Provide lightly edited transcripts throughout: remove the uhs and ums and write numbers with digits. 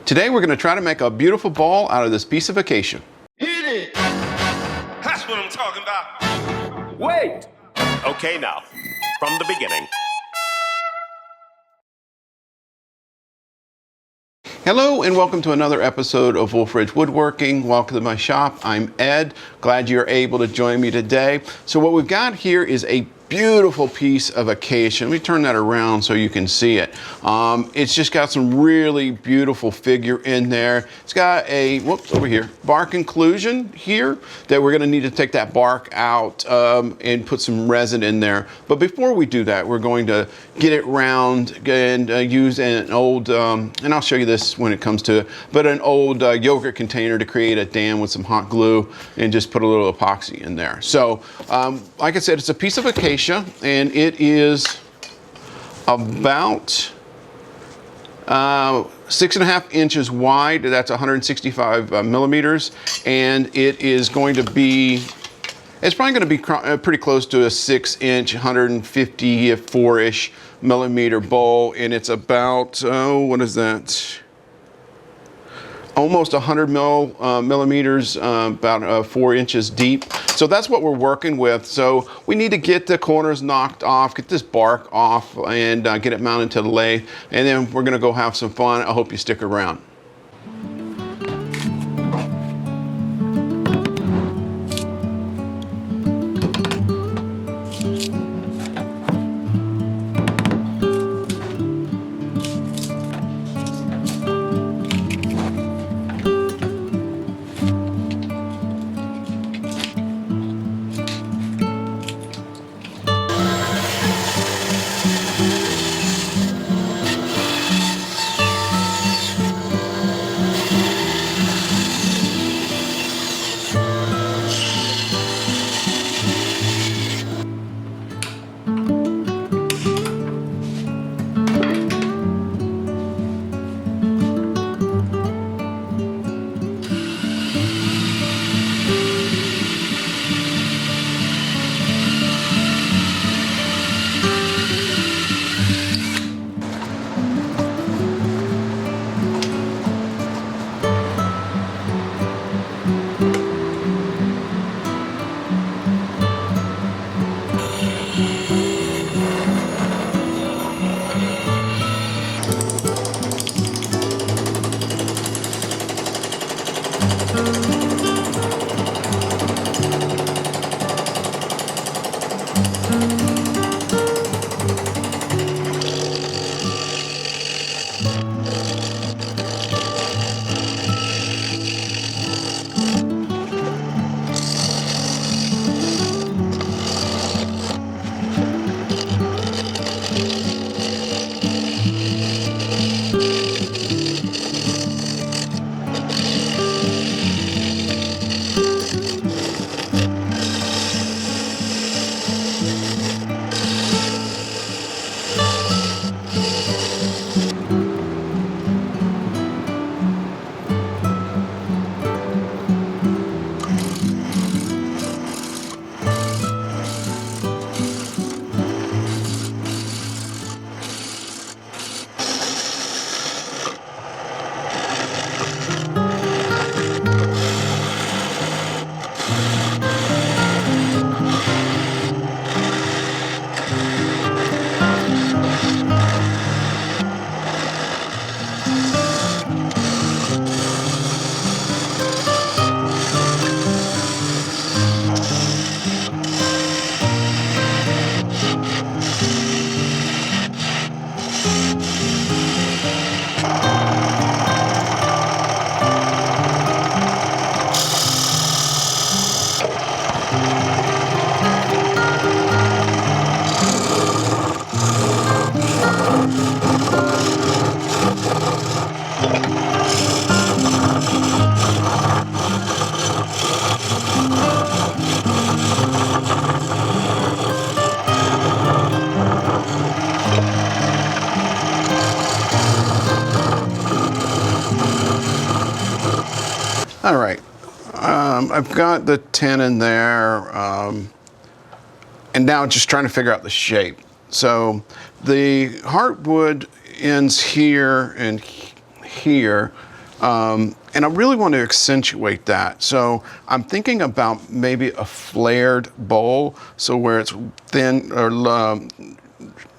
Today we're going to try to make a beautiful ball out of this piece of acacia. Hit it! That's what I'm talking about. Wait! Okay, now, from the beginning. Hello and welcome to another episode of Wolf Ridge Woodworking. Welcome to my shop. I'm Ed. Glad you're able to join me today. So what we've got here is a beautiful piece of acacia. Let me turn that around so you can see it. It's just got some really beautiful figure in there. It's got a, whoops, over here, bark inclusion here that we're gonna need to take that bark out and put some resin in there. But before we do that, we're going to get it round and use an old, and I'll show you this when it comes to it, but an old yogurt container to create a dam with some hot glue and just put a little epoxy in there. So, like I said, it's a piece of acacia. And it is about 6.5 inches wide. That's 165 millimeters, and it is going to be, it's probably going to be pretty close to a 6-inch, 154-ish millimeter bowl, and it's about, oh, what is that? Almost 100 millimeters, about 4 inches deep. So that's what we're working with. So we need to get the corners knocked off, get this bark off, and get it mounted to the lathe. And then we're gonna go have some fun. I hope you stick around. All right, I've got the 10 in there, and now just trying to figure out the shape. So the heartwood ends here and here, And I really want to accentuate that. So I'm thinking about maybe a flared bowl, so where it's thin or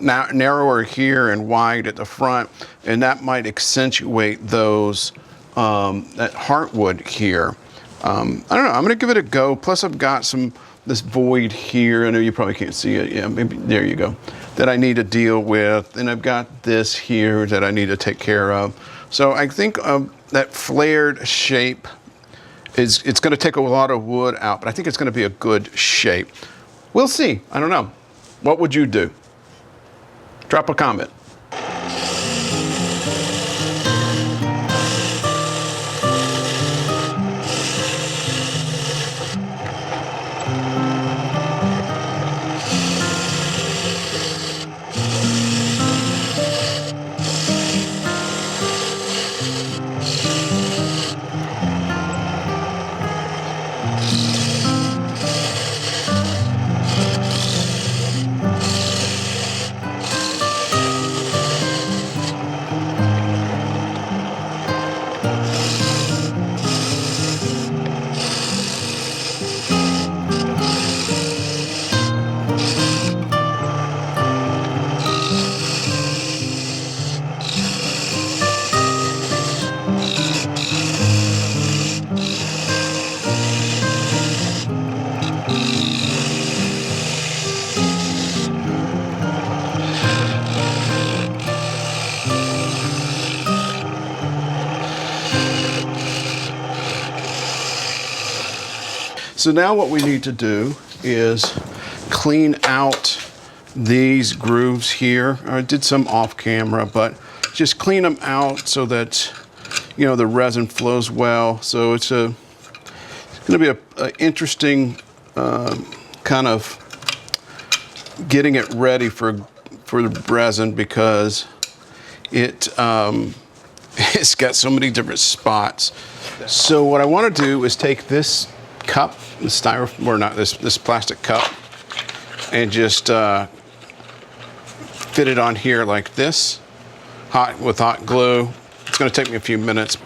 narrower here and wide at the front, and that might accentuate those, that heartwood here. I don't know, I'm gonna give it a go. Plus I've got this void here. I know you probably can't see it. Yeah, maybe, there you go. That I need to deal with. And I've got this here that I need to take care of. So I think that flared shape it's gonna take a lot of wood out, but I think it's gonna be a good shape. We'll see, I don't know. What would you do? Drop a comment. So now what we need to do is clean out these grooves here. I did some off camera, but just clean them out so that, you know, the resin flows well. So it's going to be an interesting kind of getting it ready for the resin, because it's got so many different spots. So what I want to do is take this cup, the styrofoam, or not this plastic cup, and just fit it on here like this, with hot glue. It's going to take me a few minutes.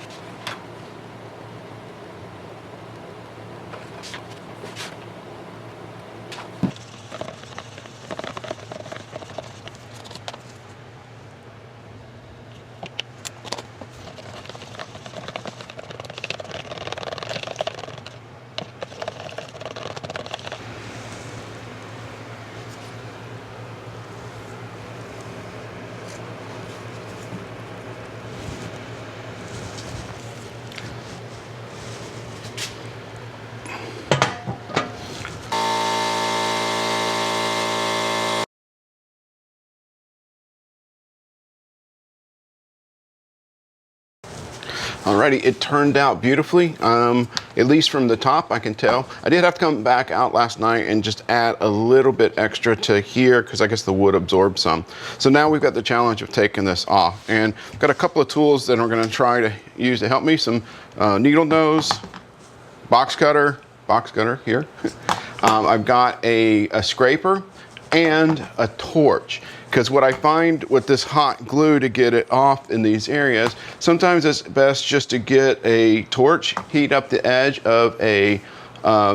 Alrighty, it turned out beautifully, at least from the top I can tell. I did have to come back out last night and just add a little bit extra to here, because I guess the wood absorbed some. So now we've got the challenge of taking this off, and I've got a couple of tools that we're going to try to use to help me. Some needle nose, box cutter here. I've got a scraper and a torch. Because what I find with this hot glue to get it off in these areas, sometimes it's best just to get a torch, heat up the edge of a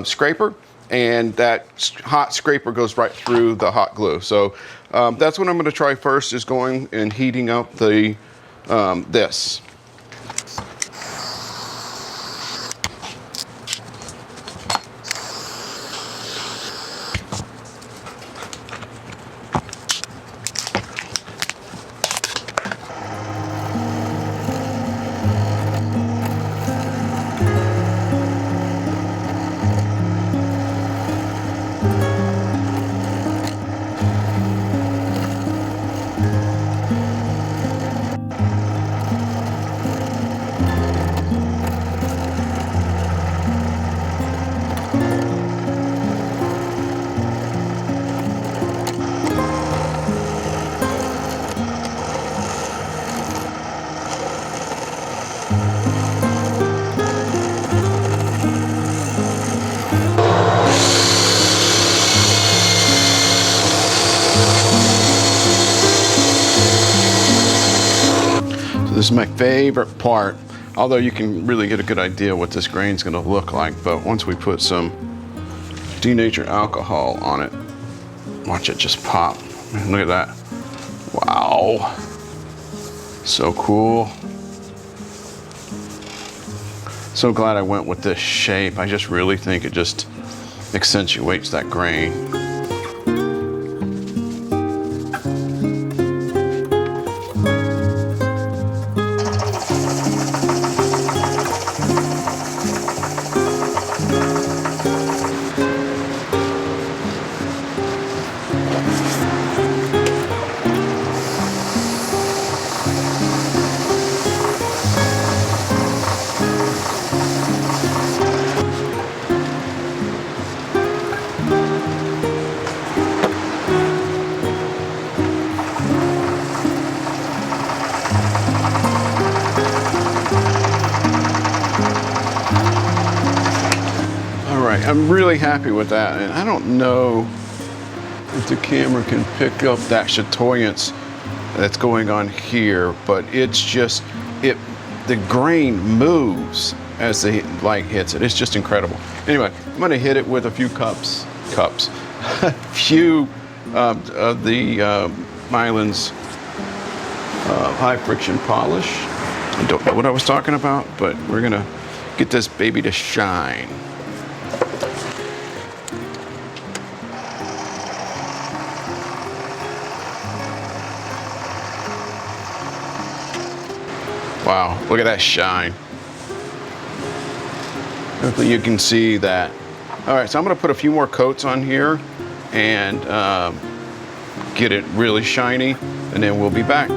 scraper, and that hot scraper goes right through the hot glue. So that's what I'm going to try first, is going and heating up the this. This is my favorite part. Although you can really get a good idea what this grain's gonna look like, but once we put some denatured alcohol on it, watch it just pop. Look at that. Wow. So cool. So glad I went with this shape. I just really think it just accentuates that grain. I'm really happy with that, and I don't know if the camera can pick up that chatoyance that's going on here, but it's just, the grain moves as the light hits it. It's just incredible. Anyway, I'm gonna hit it with a few a few of the Mylan's high friction polish. I don't know what I was talking about, but we're gonna get this baby to shine. Wow, look at that shine. Hopefully you can see that. All right, so I'm gonna put a few more coats on here and get it really shiny, and then we'll be back.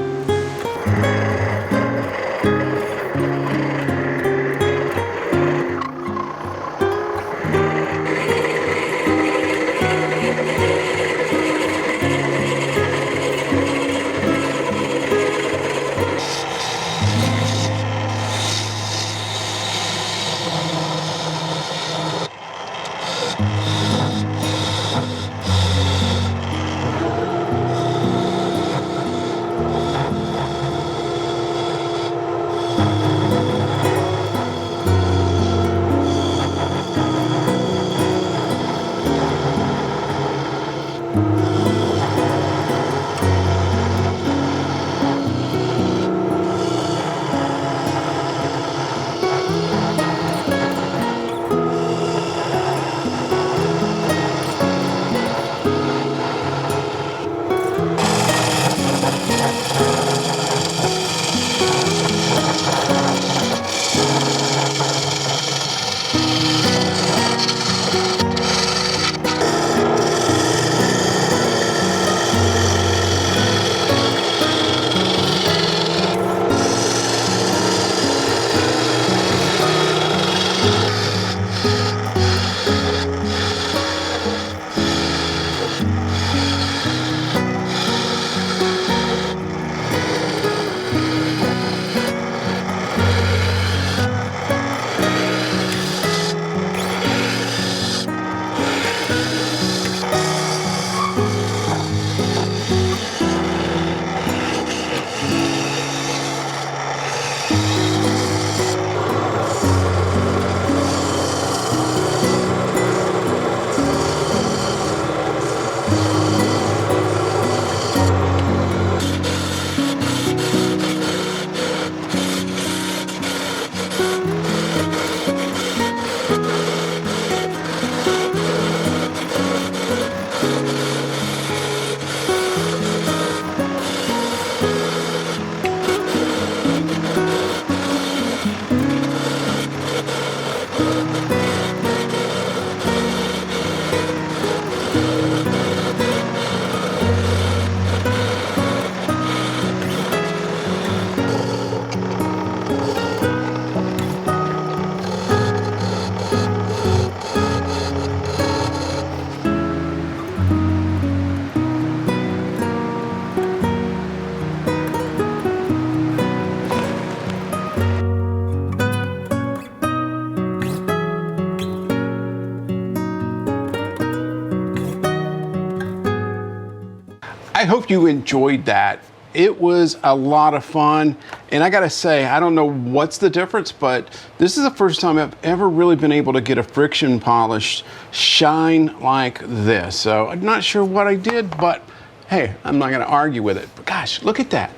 I hope you enjoyed that It was a lot of fun, and I gotta say, I don't know what's the difference, but this is the first time I've ever really been able to get a friction polish shine like this. So I'm not sure what I did, but hey, I'm not gonna argue with it. But gosh, look at that.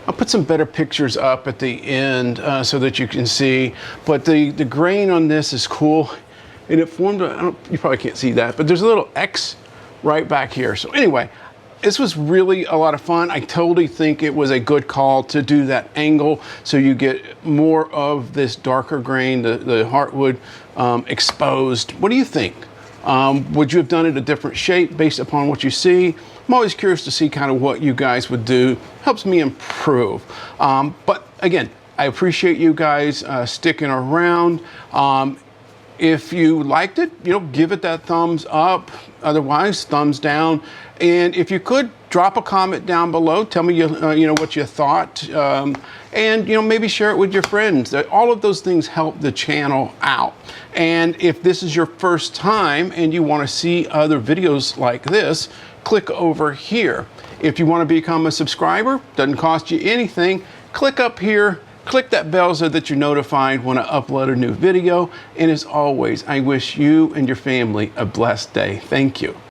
I'll put some better pictures up at the end so that you can see, but the grain on this is cool, and it formed you probably can't see that, but there's a little X right back here. So anyway, this was really a lot of fun. I totally think it was a good call to do that angle so you get more of this darker grain, the heartwood exposed. What do you think? Would you have done it a different shape based upon what you see? I'm always curious to see kind of what you guys would do. Helps me improve. But again, I appreciate you guys sticking around. If you liked it, give it that thumbs up. Otherwise, thumbs down. And if you could, drop a comment down below. Tell me what you thought. And maybe share it with your friends. All of those things help the channel out. And if this is your first time and you want to see other videos like this, click over here. If you want to become a subscriber, doesn't cost you anything. Click up here. Click that bell so that you're notified when I upload a new video. And as always, I wish you and your family a blessed day. Thank you.